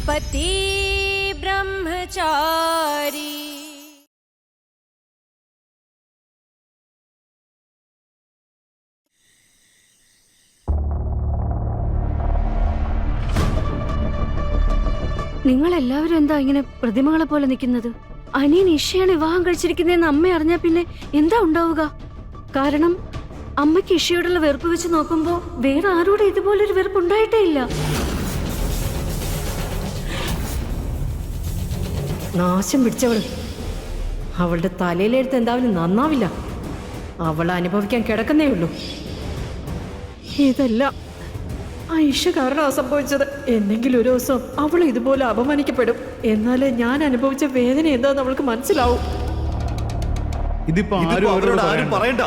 पति ब्रह्मचारी। നിങ്ങൾ എല്ലാവരും എന്താ ഇങ്ങനെ പ്രതിമകളെ പോലെ നിൽക്കുന്നത്? അനിയൻ ഇഷയാണ് വിവാഹം കഴിച്ചിരിക്കുന്നതെന്ന് അമ്മ അറിഞ്ഞാ പിന്നെ എന്താ ഉണ്ടാവുക? കാരണം അമ്മയ്ക്ക് ഇഷയോടുള്ള വെറുപ്പ് വെച്ച് നോക്കുമ്പോ വേറെ ആരോടും ഇതുപോലൊരു വെറുപ്പ് ഉണ്ടായിട്ടേ ഇല്ല. നാശം പിടിച്ചവള്. അവളുടെ തലയിലെടുത്ത് എന്തായാലും നന്നാവില്ല. അവൾ അനുഭവിക്കാൻ കിടക്കുന്നേ ഉള്ളൂ. ഇതെല്ലാം ഐഷ കാരണമാണ് സംഭവിച്ചത്. എന്തെങ്കിലും ഒരു ദിവസം അവൾ ഇതുപോലെ അപമാനിക്കപ്പെടും. എന്നാലേ ഞാൻ അനുഭവിച്ച വേദന എന്താന്ന് അവൾക്ക് മനസ്സിലാവും. ഇതിപ്പോ ആരും പറയണ്ട.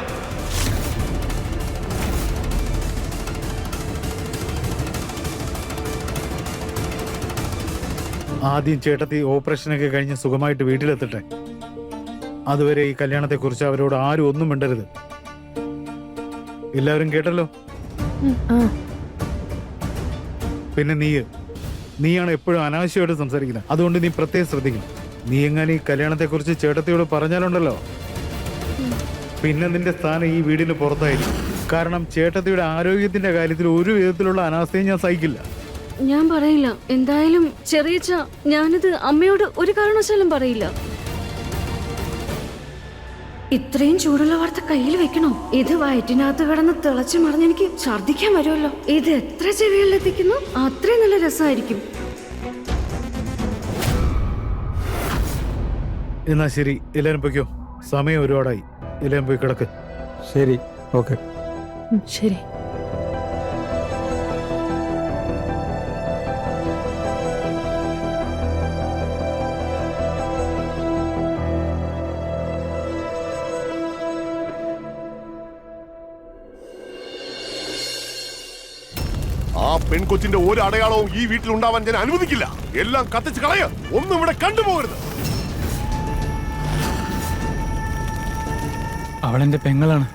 ആദ്യം ചേട്ടത്തി ഓപ്പറേഷനൊക്കെ കഴിഞ്ഞ് സുഖമായിട്ട് വീട്ടിലെത്തട്ടെ. അതുവരെ ഈ കല്യാണത്തെക്കുറിച്ച് അവരോട് ആരും ഒന്നും മിണ്ടരുത്. എല്ലാവരും കേട്ടല്ലോ? പിന്നെ നീയാണ് എപ്പോഴും അനാവശ്യമായിട്ട് സംസാരിക്കുന്നത്. അതുകൊണ്ട് നീ പ്രത്യേകം ശ്രദ്ധിക്കണം. നീ എങ്ങനെ ഈ കല്യാണത്തെക്കുറിച്ച് ചേട്ടത്തിയോട് പറഞ്ഞാലുണ്ടല്ലോ, പിന്നെ നിന്റെ സ്ഥാനം ഈ വീടിന് പുറത്തായിരിക്കും. കാരണം ചേട്ടത്തിയുടെ ആരോഗ്യത്തിന്റെ കാര്യത്തിൽ ഒരു വിധത്തിലുള്ള അനാസ്ഥയും ഞാൻ സഹിക്കില്ല. ഞാൻ പറയില്ല. എന്തായാലും ചെറിയച്ച ഞാനിത് അമ്മയോട് ഒരു കാരണവശാലും പറയില്ല. ഇത്രയും ചൂടുള്ള വാർത്ത കയ്യിൽ വെക്കണോ? ഇത് വയറ്റിനകത്ത് കിടന്ന് തിളച്ചു മറിഞ്ഞ് എനിക്ക് ഛർദിക്കാൻ വരുമല്ലോ. ഇത് എത്ര ചെവികളിലെത്തിക്കുന്നു അത്രയും നല്ല രസമായിരിക്കും. എന്നാ ശരി, എല്ലാരും പൊയ്ക്കോ. സമയം ഒരുപാടായി. എല്ലാരും പോയി കിടക്ക്. ശരി, ഓക്കെ. ശരി. ആ പെൺകൊച്ചിന്റെ ഒരു അടയാളവും ഈ വീട്ടിൽ ഉണ്ടാവാൻ ഞാൻ അനുവദിക്കില്ല. എല്ലാം കത്തിച്ച് കളയ. ഒന്നും ഇവിടെ കണ്ടുപോകരുത്. അവളെന്റെ പെങ്ങളാണ്.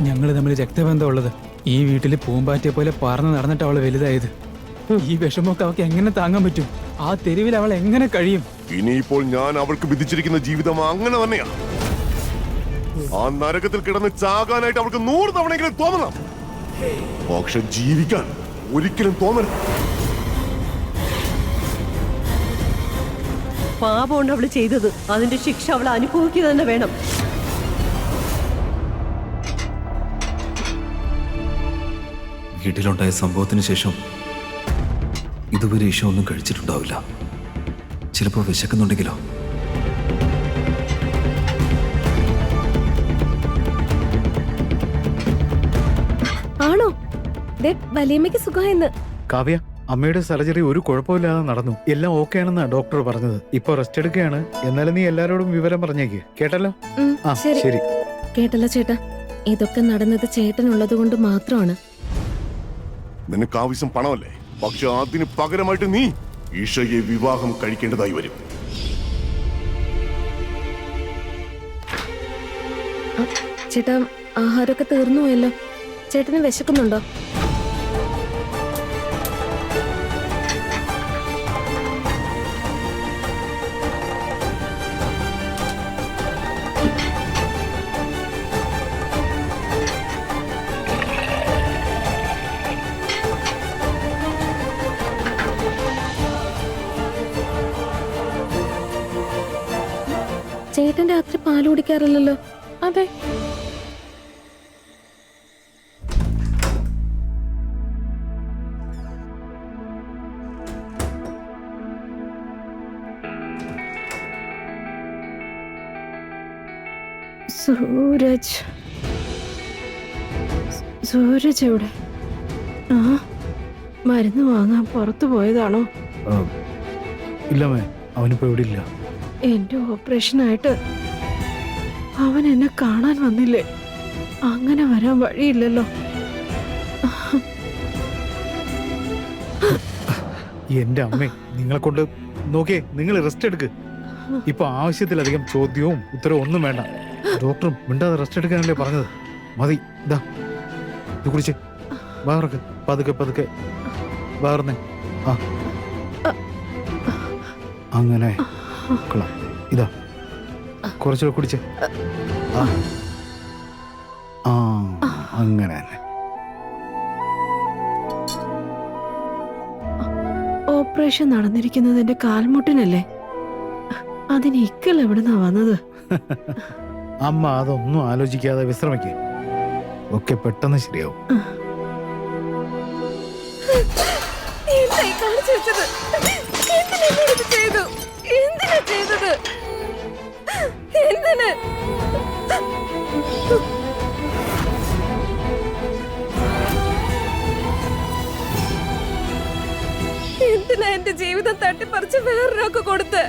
ഞങ്ങൾ തമ്മിൽ രക്തബന്ധമുള്ളത്. ഈ വീട്ടിൽ പൂമ്പാറ്റിയെ പോലെ പറന്ന് നടന്നിട്ട് അവള് വലുതായത്. ഈ വിഷമമൊക്കെ അവൾക്ക് എങ്ങനെ താങ്ങാൻ പറ്റും? ആ തെരുവിൽ അവൾ എങ്ങനെ കഴിയും? ഇനിയിപ്പോൾ ഞാൻ അവൾക്ക് വിധിച്ചിരിക്കുന്ന ജീവിതം അങ്ങനെ തന്നെയാണ്. ആ നരകത്തിൽ കിടന്ന് ചാകാനായിട്ട് അവൾക്ക് 100 തവണയെങ്കിലും തോന്നണം. പക്ഷെ ജീവിക്കാൻ ഒരിക്കലും തോന്നരുത്. പാപമുണ്ട് അവള് ചെയ്തത്. അതിന്റെ ശിക്ഷ അവൾ അനുഭവിക്കുക തന്നെ വേണം. വീട്ടിലുണ്ടായ സംഭവത്തിന് ശേഷം ഇതുവരെ ഇഷ ഒന്നും കഴിച്ചിട്ടുണ്ടാവില്ല. ചിലപ്പോൾ വിശക്കുന്നുണ്ടെങ്കിലോ? ആണോ? വലിയമ്മയ്ക്ക് സുഖമായിന്ന്. കാവ്യ, അമ്മയുടെ സർജറി ഒരു കുഴപ്പമില്ലാതെ നടന്നു. എല്ലാം ഓക്കെ ആണെന്നാ ഡോക്ടർ പറഞ്ഞത്. ഇപ്പൊ റെസ്റ്റ് എടുക്കുകയാണ്. എന്നാലും നീ എല്ലാരോടും വിവരം പറഞ്ഞേക്ക്. കേട്ടല്ലോ? ആ ശരി. കേട്ടല്ലോ ചേട്ടാ. ഇതൊക്കെ നടന്നത് ചേട്ടനുള്ളത് കൊണ്ട് മാത്രമാണ്. നിനക്ക് ആവശ്യം പണമല്ലേ? പക്ഷെ അതിന് പകരമായിട്ട് നീ ഈശയെ വിവാഹം കഴിക്കേണ്ടതായി വരും. ചേട്ടാ, ആഹാരമൊക്കെ തീർന്നു പോയല്ലോ. ചേട്ടന് വിശക്കുന്നുണ്ടോ? ചേട്ടൻ രാത്രി പാല് കുടിക്കാറില്ലല്ലോ? അതെ. സൂരജ് എവിടെ? ആ, മരുന്ന് വാങ്ങാൻ പുറത്തു പോയതാണോ? ഇല്ലമ്മേ, അവനിപ്പോ ഇവിടെ ഇല്ല. എന്റെ ഓപ്പറേഷനായിട്ട് അവൻ എന്നെ കാണാൻ വന്നില്ലേ? അങ്ങനെ വരാൻ വഴിയില്ലല്ലോ. എന്റെ അമ്മേ, നിങ്ങളെ കൊണ്ട് നോക്കിയേ. നിങ്ങൾ റെസ്റ്റ് എടുക്ക്. ഇപ്പൊ ആവശ്യത്തിലധികം ചോദ്യവും ഉത്തരവും ഒന്നും വേണ്ട. ഡോക്ടറും മിണ്ടാതെ റെസ്റ്റ് എടുക്കാനല്ലേ പറഞ്ഞത്. മതി. ഇതാ ഇത് കുടിച്ച് വാറക്ക്. പതുക്കെ പതുക്കെ വാർന്നേ. ആ അങ്ങനെ കൊള്ളാം. ഇതാ കുറച്ചുകൂടെ കുടിച്ചേ. ആ ആ, അങ്ങനെ തന്നെ. ഓപ്പറേഷൻ നടന്നിരിക്കുന്നത് എന്റെ കാൽമുട്ടിനല്ലേ? അതിന് ഇക്കൽ എവിടുന്നാ വന്നത്? അമ്മ അതൊന്നും ആലോചിക്കാതെ വിശ്രമിക്കുക. ഒക്കെ പെട്ടെന്ന് ശരിയാവും. എന്തിനാ എന്റെ ജീവിതം തട്ടിപ്പറിച്ച് വേറൊരാൾക്ക് കൊടുത്ത്?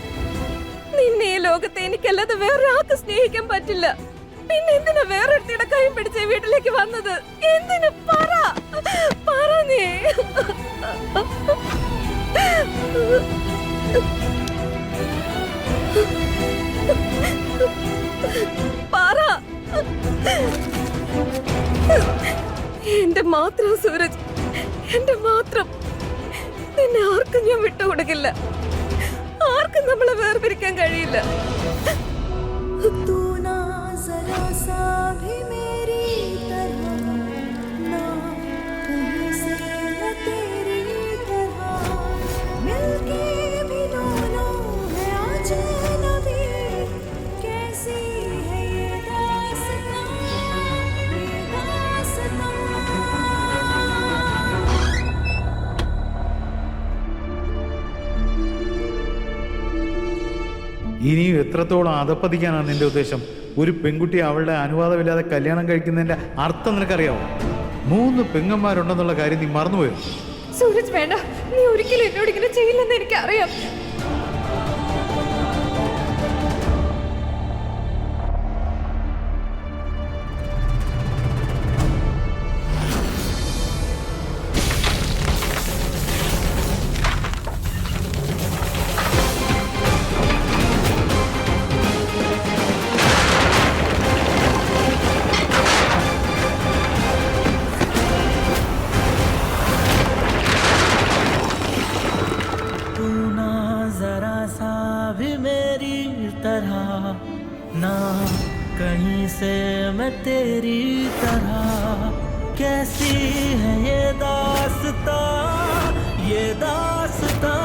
നിന്നെ ഈ ലോകത്തെ എനിക്കല്ലാതെ വേറൊരാൾക്ക് സ്നേഹിക്കാൻ പറ്റില്ല. പിന്നെ എന്തിനാ വേറൊരുത്തിയുടെ കൈ പിടിച്ച് വീട്ടിലേക്ക് വന്നത്? എന്തിനു? പറ പറ നീ. പറ. എന്റെ മാത്രം സൂരജ്, എന്റെ മാത്രം. നിന്നെ ആർക്കും ഞാൻ വിട്ടുകൊടുക്കില്ല. ആർക്കും നമ്മളെ വേർപിരിക്കാൻ കഴിയില്ല. ഇനിയും എത്രത്തോളം അധപ്പതിക്കാനാണ് നിന്റെ ഉദ്ദേശം? ഒരു പെൺകുട്ടി അവളുടെ അനുവാദമില്ലാതെ കല്യാണം കഴിക്കുന്നതിന്റെ അർത്ഥം നിനക്കറിയാവോ? 3 പെങ്ങന്മാരുണ്ടെന്നുള്ള കാര്യം നീ മറന്നുപോയോ? സൂരജ് വേണ്ട, നീ ഒരിക്കലും എന്നോട് ഇങ്ങനെ ചെയ്യില്ലെന്ന് എനിക്കറിയാം. ना कहीं से मैं तेरी तरह, कैसी है ये दास्तां, ये दास्तां।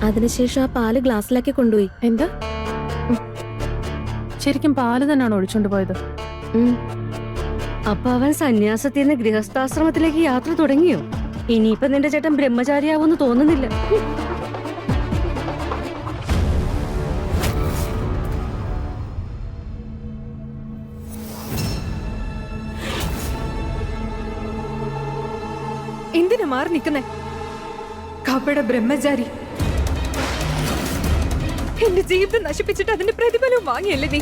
അതിനുശേഷം ആ പാല് ഗ്ലാസ്സിലാക്കി കൊണ്ടുപോയി. എന്താ? ശരിക്കും പാല് തന്നെയാണോ ഒഴിച്ചോണ്ട് പോയത്? അപ്പൊ അവൻ സന്യാസത്തിൽ നിന്ന് ഗൃഹസ്ഥാശ്രമത്തിലേക്ക് യാത്ര തുടങ്ങിയോ? ഇനിയിപ്പൊ നിന്റെ ചേട്ടൻ ബ്രഹ്മചാരിയാവൂന്ന് തോന്നുന്നില്ല. എന്തിനാ മാറി നിൽക്കുന്നേ? കപട ബ്രഹ്മചാരി, എന്റെ ജീവിതം നശിപ്പിച്ചിട്ട് അതിന്റെ പ്രതിഫലവും വാങ്ങിയല്ലേ നീ?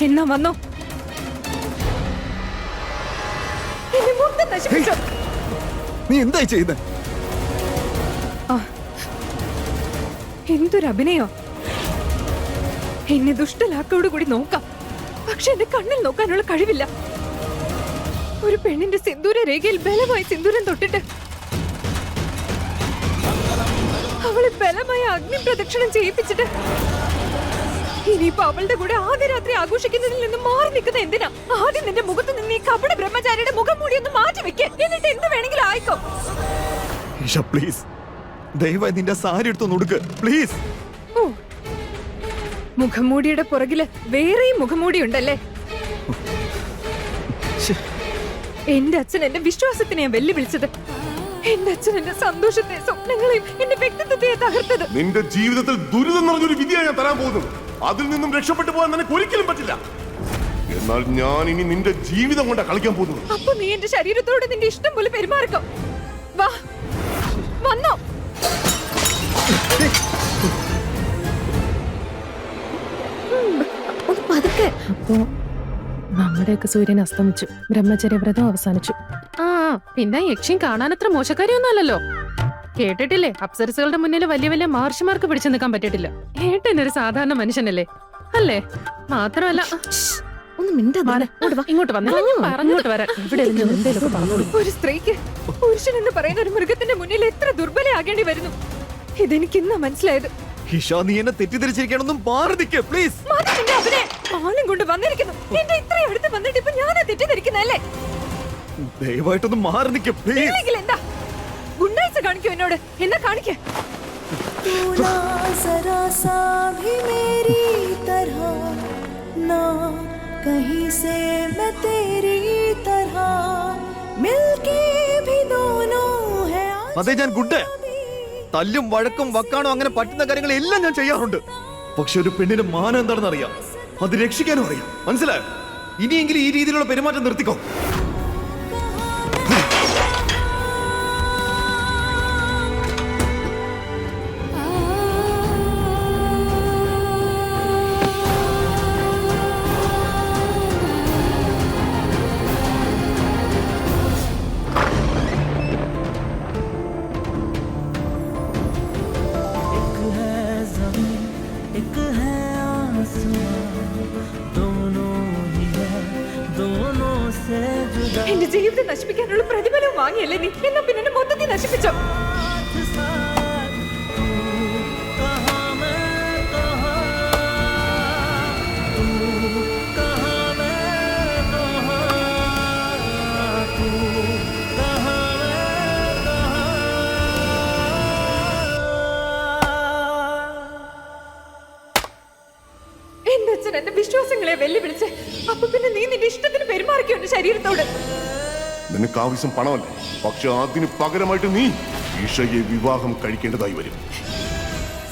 എന്നാ വന്നോ, എന്നെ മൊത്തം നശിപ്പിച്ചോ. നീ എന്തായി ചെയ്യുന്നത്? എന്തൊരു അഭിനയോ! എന്നെ ദുഷ്ടലാക്കോട് കൂടി നോക്കാം, പക്ഷെ എന്റെ കണ്ണിൽ നോക്കാനുള്ള കഴിവില്ല. ഒരു പെണ്ണിന്റെ സിന്ദൂര രേഖയിൽ ബലമായി സിന്ദൂരം തൊട്ടിട്ട് അവളെ ബലമായ അഗ്നി പ്രദക്ഷിണം ചെയ്യിപ്പിച്ചിട്ട് ഇനിയിപ്പോ അവളുടെ കൂടെ ആദ്യ രാത്രി ആഘോഷിക്കുന്നതിൽ നിന്ന് മാറി നിൽക്കുന്ന എന്തിനാ? ആദ്യം നിന്റെ മുഖത്ത് നിന്ന് ഈ കപട ബ്രഹ്മചാരിയുടെ മുഖം മൂടി ഒന്ന് മാറ്റി വെക്ക്. എന്നിട്ട് എന്ത് വേണമെങ്കിലും ആയിക്കോ. പ്ലീസ്, ദയവായി നിന്റെ സാരി എടുത്തൊന്ന് ഉടുക്ക് പ്ലീസ്. ഓ, മുഖംമൂടിയുടെ പുറകില് വേറെയും മുഖംമൂടി ഉണ്ടല്ലേ? എന്റെ അച്ഛൻ എന്റെ വിശ്വാസത്തിനെയാ വെല്ലുവിളിച്ചത്. എന്റെ അച്ഛൻ എന്റെ സന്തോഷത്തെ, സ്വപ്നങ്ങളെയും എന്റെ വ്യക്തിത്വത്തെ തകർത്തത്. നിന്റെ ജീവിതത്തിൽ ദുരിതം നിറഞ്ഞൊരു വിധിയാണ് ഞാൻ തരാൻ പോകുന്നത്. അതിൽ നിന്നും രക്ഷപ്പെട്ടു പോകാൻ നിനക്ക് ഒരിക്കലും പറ്റില്ല. എന്നാൽ ഞാൻ ഇനി നിന്റെ ജീവിതം കൊണ്ട് കളിക്കാൻ പോകുന്നു. അപ്പൊ നീ എന്റെ ശരീരത്തോട് നിന്റെ ഇഷ്ടം പോലെ പെരുമാറിക്കോ. വാ, വന്നോ. ഒന്ന് പതുക്കെ. അപ്പോ നമ്മുടെയൊക്കെ സൂര്യൻ അസ്തമിച്ചു, ബ്രഹ്മചര്യ വ്രതം അവസാനിച്ചു. ആ പിന്നെ യക്ഷിയും കാണാനത്ര മോശക്കാരിയൊന്നുമല്ലല്ലോ. കേട്ടിട്ടില്ലേ, അപ്സരസുകളുടെ മുന്നിൽ വലിയ വലിയ മഹർഷിമാർക്ക് പിടിച്ചു നിൽക്കാൻ പറ്റിയിട്ടില്ല. ഏട്ടനൊരു സാധാരണ മനുഷ്യനല്ലേ, അല്ലേ? മാത്രമല്ല ഒന്ന് മിണ്ടാതെ ഇങ്ങോട്ട് വന്നേ, പറഞ്ഞോട്ട് വരാൻ. ഇവിടെ എന്തേലൊക്കെ പറഞ്ഞോളൂ. ഒരു സ്ത്രീക്ക് പുരുഷൻ എന്ന് പറയുന്ന ഒരു മൃഗത്തിന്റെ മുന്നിൽ എത്ര ദുർബലയാകേണ്ടി വരുന്നു, ഇതെനിക്ക് ഇന്നാ മനസ്സിലായത്. ഇഷ, നീ എന്നെ തെറ്റിദ്ധരിച്ചിരിക്കണമെന്നും മാറി നിൽക്ക് പ്ലീസ്. മതി നിന്റെ അഭിനയം. ആളും കൊണ്ട് വന്നിരിക്കുന്നു. എന്റെ ഇത്രയും അടുത്ത് വന്നിട്ട് ഇപ്പൊ ഞാനാ തെറ്റിദ്ധരിക്കുന്നല്ലേ? ദയവായിട്ടൊന്ന് മാറി നിൽക്ക് പ്ലീസ്. ഇല്ലെങ്കിൽ എന്താ ഗുണ്ടായിസ് കാണിക്കോ എന്നോട്? എന്നാ കാണിക്കേ. तू ना जरा सा भी मेरी तरह ना कहीं से मैं तेरी तरह मिलके भी दोनों है അതെ, ഞാൻ ഗുഡ്. തല്ലും വഴക്കും വക്കാണോ അങ്ങനെ പറ്റുന്ന കാര്യങ്ങളെല്ലാം ഞാൻ ചെയ്യാറുണ്ട്. പക്ഷെ ഒരു പെണ്ണിന്റെ മാനം എന്താണെന്ന് അറിയാം, അത് രക്ഷിക്കാനും അറിയാം. മനസ്സിലായോ? ഇനിയെങ്കിലും ഈ രീതിയിലുള്ള പെരുമാറ്റം നിർത്തിക്കോ. एक है आसमां दोनों ही है दोनों से जुदा എന്റെ ജീവിതം നശിപ്പിക്കാനുള്ള പ്രതിഫലം വാങ്ങിയല്ലേ നീ? എന്നാ പിന്നെ എന്നെ മൊത്തത്തിൽ നശിപ്പിച്ചോ. साथ तू कहाँ मैं कहाँ तू कहाँ मैं कहाँ तू कहाँ मैं कहाँ എന്റെ അച്ഛൻ എന്റെ വിശ്വാസങ്ങളെ വെല്ലുവിളിച്ച് അപ്പൊ പിന്നെ നീ നിന്റെ ഇഷ്ടത്തിന് പെരുമാറിക്കോ എന്റെ ശരീരത്തോട്. നിനക്ക് ആവശ്യം പണമല്ലേ, പക്ഷെ അതിന് പകരമായിട്ട് നീ ഈഷയെ വിവാഹം കഴിക്കേണ്ടതായി വരും.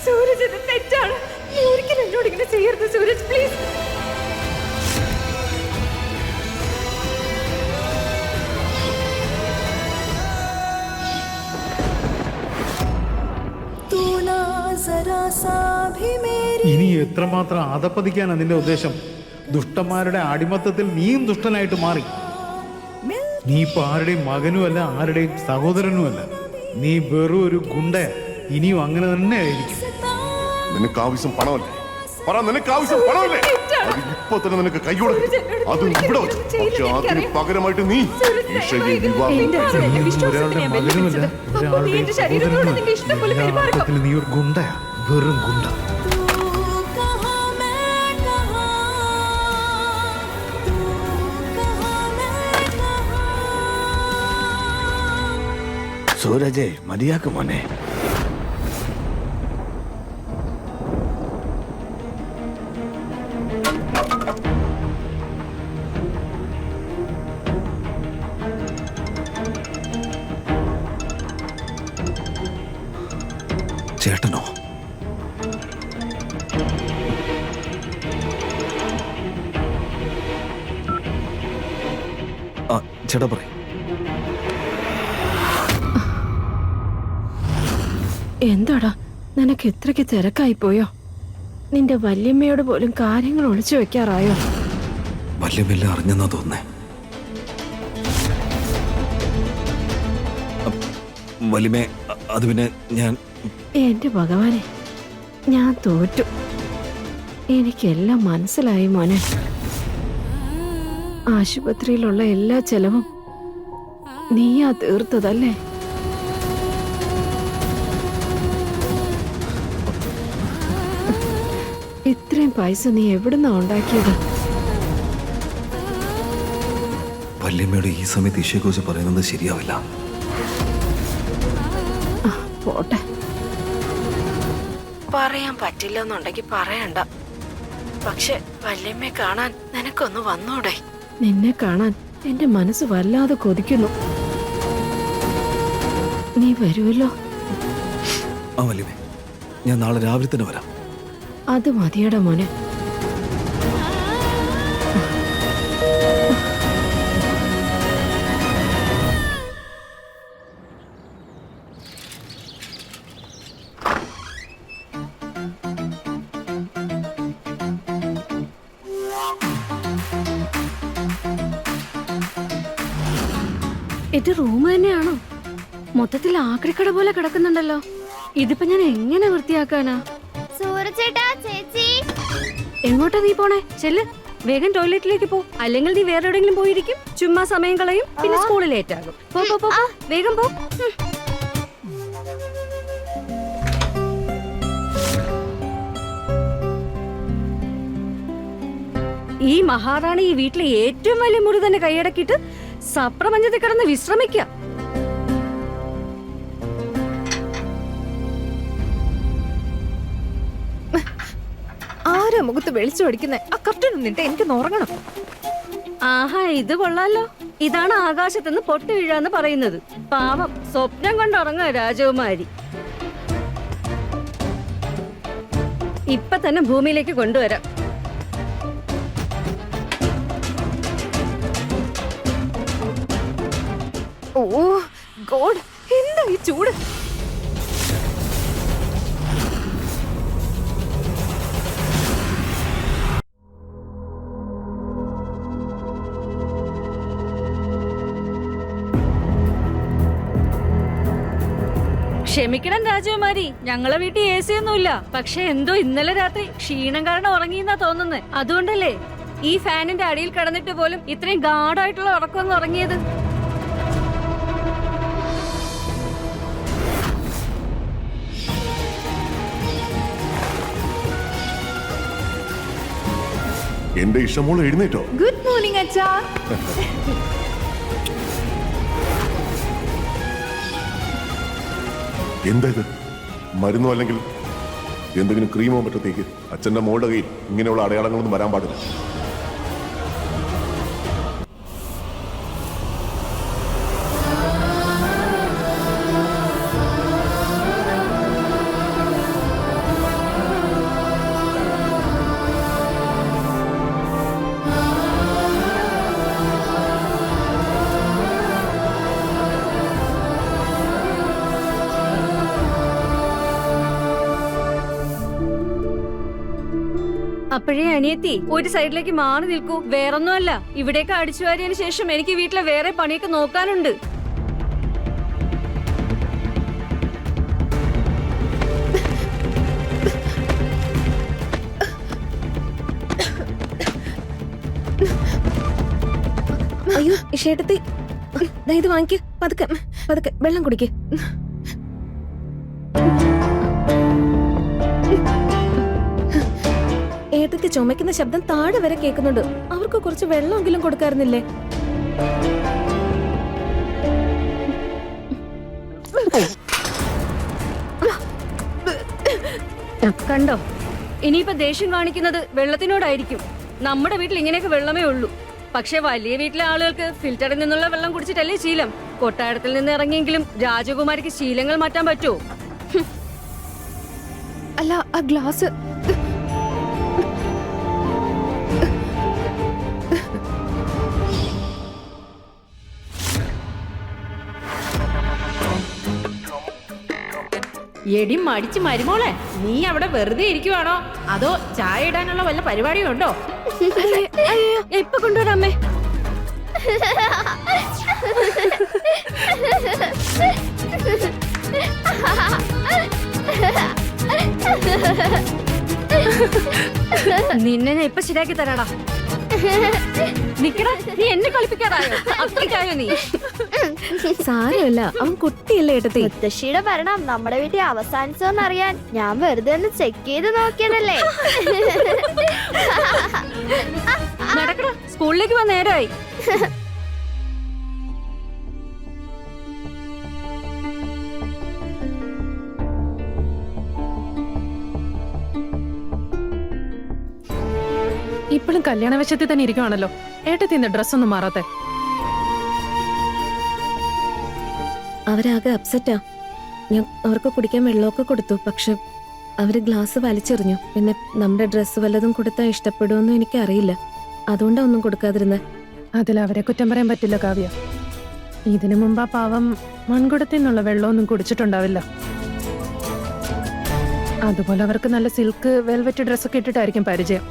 സൂരജ്, ഇത് തെറ്റാണ്. നീ ഒരിക്കലും എന്നോട് ഇങ്ങനെ ചെയ്യരുത് സൂരജ്, പ്ലീസ്. तू ना जरा सा भी मेरी ഇനി എത്രമാത്രം അധപ്പതിക്കാനാ നിന്റെ ഉദ്ദേശം? ദുഷ്ടന്മാരുടെ അടിമത്തത്തിൽ നീയും ദുഷ്ടനായിട്ട് മാറി. നീ ഇപ്പൊ ആരുടെയും മകനുമല്ല, ആരുടെയും സഹോദരനുമല്ല. നീ വെറും ഒരു ഗുണ്ടയാ. ഇനിയും അങ്ങനെ തന്നെ ആയിരിക്കും. നിനക്ക് ആവശ്യം പണമല്ലേ? പറ, നിനക്ക് ആവശ്യം പണമല്ലേ? അത് ഇപ്പൊ തന്നെ നിനക്ക് കൈകൊടുക്കും. അത് ഇവിടെ വെച്ച്. പക്ഷെ അതിന് പകരമായിട്ട് നീ ഈഷയെ വിവാഹം എന്റെ അച്ഛൻ എന്റെ നീ വിശ്വാസത്തിനെ ഒരാളുടെ ഞാൻ മകനുമല്ല, വെല്ലുവിളിച്ചത്. അപ്പൊ നീ ഒരാളുടെയും എന്റെ ശരീരത്തോട് നിന്റെ ഇഷ്ടം പോലെ സഹോദരനുമല്ല. പെരുമാറിക്കോ. അർത്ഥത്തിൽ നീ ഒരു ഗുണ്ടയാ, വെറും ഗുണ്ട. तू कहाँ मैं कहाँ तू कहाँ मैं कहाँ സൂരജേ, മതിയാക്ക് മോനെ. ചേട്ടനോ? ആ, ചേട്ടാ പറയും. എന്താടാ, നിനക്ക് ഇത്രയ്ക്ക് തിരക്കായി പോയോ? നിന്റെ വല്യമ്മയോട് പോലും കാര്യങ്ങൾ ഒളിച്ചു വെക്കാറായോ? വലിയ വലിയ അറിഞ്ഞെന്നാ തോന്നേ. വലിമേ, അത് പിന്നെ ഞാൻ എന്റെ ഭഗവാനെ, ഞാൻ തോറ്റു. എനിക്കെല്ലാം മനസ്സിലായി മോനെ. ആശുപത്രിയിലുള്ള എല്ലാ ചെലവും നീയാ തീർത്തതല്ലേ? ഇത്രയും പൈസ നീ എവിടുന്നാ ഉണ്ടാക്കിയത്? വല്യമ്മയുടെ ഈ സമയത്ത് ഈശോയെക്കുറിച്ച് പറയുന്നത് ശരിയാവില്ല. പോട്ടെ, പറയാൻ പറ്റില്ലെന്നുണ്ടെങ്കിൽ പറയണ്ട. പക്ഷെ വല്യമ്മയെ കാണാൻ നിനക്കൊന്ന് വന്നൂടെ? നിന്നെ കാണാൻ എന്റെ മനസ്സ് വല്ലാതെ കൊതിക്കുന്നു. നീ വരുമല്ലോ? ആ വല്യമ്മേ, ഞാൻ നാളെ രാവിലെ തന്നെ വരാം. അത് മതിയടാ മോനെ. ഇത് റൂം തന്നെയാണോ? മൊത്തത്തിൽ ആക്രിക്കട പോലെ കിടക്കുന്നുണ്ടല്ലോ. ഇതിപ്പോ ഞാൻ എങ്ങനെ വൃത്തിയാക്കാനാ? സൂരജേട്ടാ, ചേച്ചി എങ്ങോട്ടാ നീ പോണേ? ചെല്ല്, വേഗം ടോയ്ലറ്റിലേക്ക് പോ. അല്ലെങ്കിൽ നീ വേറെ എവിടെയെങ്കിലും പോയിരിക്കും. ചുമ്മാ സമയം കളയും, പിന്നെ സ്കൂളിൽ ലേറ്റ് ആകും. പോ പോ പോ, വേഗം പോ. ഈ മഹാറാണി ഈ വീട്ടിലെ ഏറ്റവും വലിയ മുറി തന്നെ കൈയടക്കിയിട്ട് സപ്രപഞ്ചത്തിൽ കിടന്ന് വിശ്രമിക്കുക. ആരാ മുഖത്ത് വെളിച്ചം അടിക്കുന്നേ? ആ കർട്ടൻ നിന്നിട്ട് എനിക്കൊന്ന് ഉറങ്ങണം. ആഹാ, ഇത് കൊള്ളാലോ. ഇതാണ് ആകാശത്തുനിന്ന് പൊട്ടി വീഴാന്ന് പറയുന്നത്. പാവം, സ്വപ്നം കൊണ്ടുറങ്ങ രാജകുമാരി. ഇപ്പൊ തന്നെ ഭൂമിയിലേക്ക് കൊണ്ടുവരാം. ഓ ഗോഡ്, എന്താ ഈ ചൂട്? ക്ഷമിക്കണം രാജകുമാരി, ഞങ്ങളെ വീട്ടിൽ AC ഒന്നുമില്ല. പക്ഷെ എന്തോ ഇന്നലെ രാത്രി ക്ഷീണം കാരണം ഉറങ്ങിയെന്നാ തോന്നുന്നത്. അതുകൊണ്ടല്ലേ ഈ ഫാനിന്റെ അടിയിൽ കിടന്നിട്ട് പോലും ഇത്രയും ഗാഢമായിട്ടുള്ള ഉറക്കമൊന്നും ഉറങ്ങിയത്. എന്റെ ഇഷ്ടമോള് എഴുന്നേറ്റോ? ഗുഡ് മോർണിംഗ് അച്ഛാ. എന്താ ഇത്? മരുന്നോ അല്ലെങ്കിൽ എന്തെങ്കിലും ക്രീമോ മറ്റത്തേക്ക്? അച്ഛന്റെ മോളുടെ കയ്യിൽ ഇങ്ങനെയുള്ള അടയാളങ്ങളൊന്നും വരാൻ പാടില്ല. അപ്പോഴേ അനിയത്തി, ഒരു സൈഡിലേക്ക് മാറി നിൽക്കൂ. വേറൊന്നുമല്ല, ഇവിടേക്ക് അടിച്ചു വാരിയതിനു ശേഷം എനിക്ക് വീട്ടിലെ വേറെ പണിയൊക്കെ നോക്കാനുണ്ട്. അയ്യോ ചേട്ടത്തി, ഇത് വാങ്ങിക്ക്. പതുക്കെ പതുക്കെ വെള്ളം കുടിക്ക്. ഏട്ടത്തി ചുമക്കുന്ന ശബ്ദം താഴെ വരെ കേൾക്കുന്നുണ്ട്. അവർക്ക് കുറച്ച് വെള്ളമെങ്കിലും കൊടുക്കാറുന്നില്ലേ? കണ്ടോ, ഇനിയിപ്പോ ദേഷ്യം കാണിക്കുന്നത് വെള്ളത്തിനോടായിരിക്കും. നമ്മുടെ വീട്ടിൽ ഇങ്ങനെയൊക്കെ വെള്ളമേ ഉള്ളൂ. പക്ഷെ വലിയ വീട്ടിലെ ആളുകൾക്ക് ഫിൽറ്ററിൽ നിന്നുള്ള വെള്ളം കുടിച്ചിട്ടല്ലേ ശീലം. കൊട്ടാരത്തിൽ നിന്ന് ഇറങ്ങിയെങ്കിലും രാജകുമാരിക്ക് ശീലങ്ങൾ മാറ്റാൻ പറ്റുമോ? അല്ല, ആ ഗ്ലാസ് എടി മടിച്ച് മരുമോളെ, നീ അവിടെ വെറുതെ ഇരിക്കുവാണോ അതോ ചായ ഇടാനുള്ള വല്ല പരിപാടിയും ഉണ്ടോ? അയ്യോ, ഇപ്പൊ കൊണ്ടുവരാമേ. നിന്നെ ഞാൻ ഇപ്പൊ ശരിയാക്കി തരാടാ. നിക്കടാ, നീ എന്നെ കളിപ്പിക്കാറായോ? അത്രയ്ക്കായോ നീ? സാരമല്ല, അവൻ കുട്ടിയല്ലേ ഏട്ടത്തി. മുത്തശ്ശിയുടെ ഭരണം നമ്മുടെ വീട്ടിൽ അവസാനിച്ചോന്നറിയാൻ ഞാൻ വെറുതെ ഒന്ന് ചെക്ക് ചെയ്ത് നോക്കിയതല്ലേ. നടക്കടാ, സ്കൂളിലേക്ക് പോവാൻ നേരമായി. ഇപ്പോഴും കല്യാണ വശത്തിൽ തന്നെ ഇരിക്കുവാണല്ലോ. ഏട്ടത്തി ഇന്ന് ഡ്രസ്സൊന്നും മാറാത്തെ? അവരാകെ അപ്സെറ്റാ. ഞാൻ അവർക്ക് കുടിക്കാൻ വെള്ളമൊക്കെ കൊടുത്തു. പക്ഷെ അവര് ഗ്ലാസ് വലിച്ചെറിഞ്ഞു. പിന്നെ നമ്മുടെ ഡ്രസ്സ് വല്ലതും കൊടുത്താൽ ഇഷ്ടപ്പെടുമെന്നും എനിക്കറിയില്ല. അതുകൊണ്ടാ ഒന്നും കൊടുക്കാതിരുന്നത്. അതിൽ അവരെ കുറ്റം പറയാൻ പറ്റില്ല കാവ്യ. ഇതിനു മുമ്പ് ആ പാവം മൺകുടത്തിൽ നിന്നുള്ള വെള്ളമൊന്നും കുടിച്ചിട്ടുണ്ടാവില്ല. അതുപോലെ അവർക്ക് നല്ല സിൽക്ക് വെൽവെറ്റ് ഡ്രസ്സൊക്കെ ഇട്ടിട്ടായിരിക്കും പരിചയം.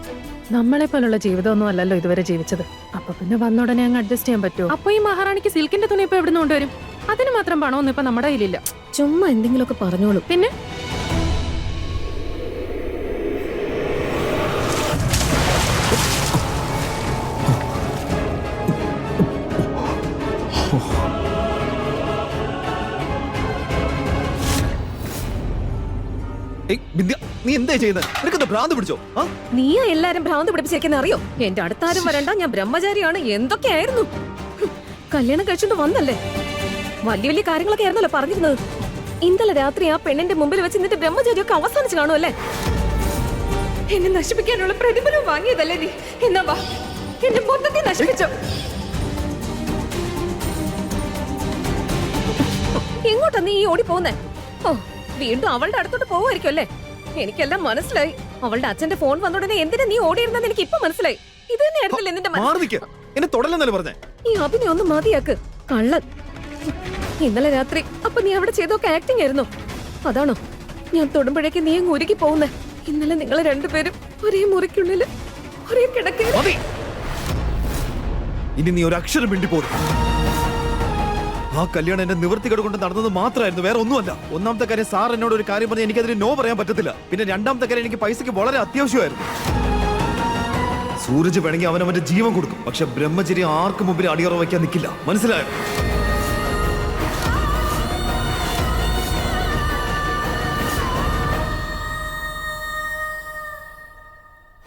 നമ്മളെ പോലുള്ള ജീവിതമൊന്നും അല്ലല്ലോ ഇതുവരെ ജീവിച്ചത്. അപ്പൊ പിന്നെ വന്ന ഉടനെ അങ്ങ് അഡ്ജസ്റ്റ് ചെയ്യാൻ പറ്റുമോ? അപ്പൊ ഈ മഹാറാണിക്ക് സിൽക്കിന്റെ തുണി ഇപ്പൊ എവിടുന്ന് കൊണ്ടുവരും? അതിന് മാത്രം പണമൊന്നും ഇപ്പൊ നമ്മുടെ കയ്യിലില്ല. ചുമ്മാ എന്തെങ്കിലുമൊക്കെ പറഞ്ഞോളൂ. പിന്നെ വിദ്യ, നീ എന്താ ചെയ്യുന്നത്? നിനക്കെന്താ ഭ്രാന്ത് പിടിച്ചോ? ആ? നീയാ എല്ലാരും ഭ്രാന്ത് പിടിപ്പിച്ചിരിക്കുന്ന അറിയോ? എന്റെ അടുത്താരും വരണ്ട, ഞാൻ ബ്രഹ്മചാരിയാണ്, എന്തൊക്കെയായിരുന്നു. കല്യാണം കഴിച്ചോണ്ട് വന്നല്ലേ, വലിയ വലിയ കാര്യങ്ങളൊക്കെ ആയിരുന്നല്ലോ പറഞ്ഞിരുന്നത്. ഇന്നലെ രാത്രി ആ പെണ്ണിന്റെ മുമ്പിൽ വെച്ച് നിന്റെ ബ്രഹ്മചാരിയൊക്കെ അവസാനിച്ച് കാണുമല്ലേ? എന്നെ നശിപ്പിക്കാനുള്ള പ്രതിഫലം വാങ്ങിയതല്ലേ നീ? എന്നാ വാ, എന്നെ മൊത്തത്തിൽ നശിപ്പിച്ചോ. എങ്ങോട്ടാ നീ ഓടി പോകുന്നേ? ഓ, വീണ്ടും അവളുടെ അടുത്തോട്ട് പോവായിരിക്കും അല്ലേ? എനിക്കെല്ലാം മനസ്സിലായി. അവളുടെ അച്ഛന്റെ ഫോൺ വന്നോടനെ എന്തിനാ നീ ഓടിയിരുന്നെന്ന് എനിക്ക് ഇപ്പൊ മനസ്സിലായി. ഇത് തന്നെ ആയിരുന്നില്ലേ നിന്റെ മാറി നിൽക്ക്. എന്നെ തൊടലെന്നല്ലേ പറഞ്ഞേ? ഈ അഭിനയം ഒന്ന് മതിയാക്ക്, കള്ളൻ. ഇന്നലെ രാത്രി അപ്പൊ നീ അവിടെ ചെയ്തൊക്കെ ആക്ടിംഗ് ആയിരുന്നു, അതാണോ? ഞാൻ തൊടുമ്പോഴേക്ക് നീ അങ്ങ് ഉരുക്കി പോകുന്നേ. ഇന്നലെ നിങ്ങൾ രണ്ടുപേരും ഒരേ മുറിക്കുള്ളില് ഒരേ കിടക്കയിൽ. മതി. ഇനി നീ ഒരു അക്ഷരം മിണ്ടി പോലും. ആ കല്യാണം എന്റെ നിവൃത്തികേട് കൊണ്ട് നടന്നത് മാത്രമായിരുന്നു, വേറെ ഒന്നുമല്ല. ഒന്നാമത്തെ കാര്യം, സാർ എന്നോട് ഒരു കാര്യം പറഞ്ഞാൽ എനിക്കതിന് നോ പറയാൻ പറ്റത്തില്ല. പിന്നെ രണ്ടാമത്തെ കാര്യം, എനിക്ക് പൈസക്ക് വളരെ അത്യാവശ്യമായിരുന്നു. സൂരജ് വേണമെങ്കിൽ അവൻ അവന്റെ ജീവൻ കൊടുക്കും, പക്ഷെ ബ്രഹ്മചര്യം ആർക്കും മുമ്പിൽ അടിയറ വയ്ക്കാൻ നിൽക്കില്ല. മനസ്സിലായോ?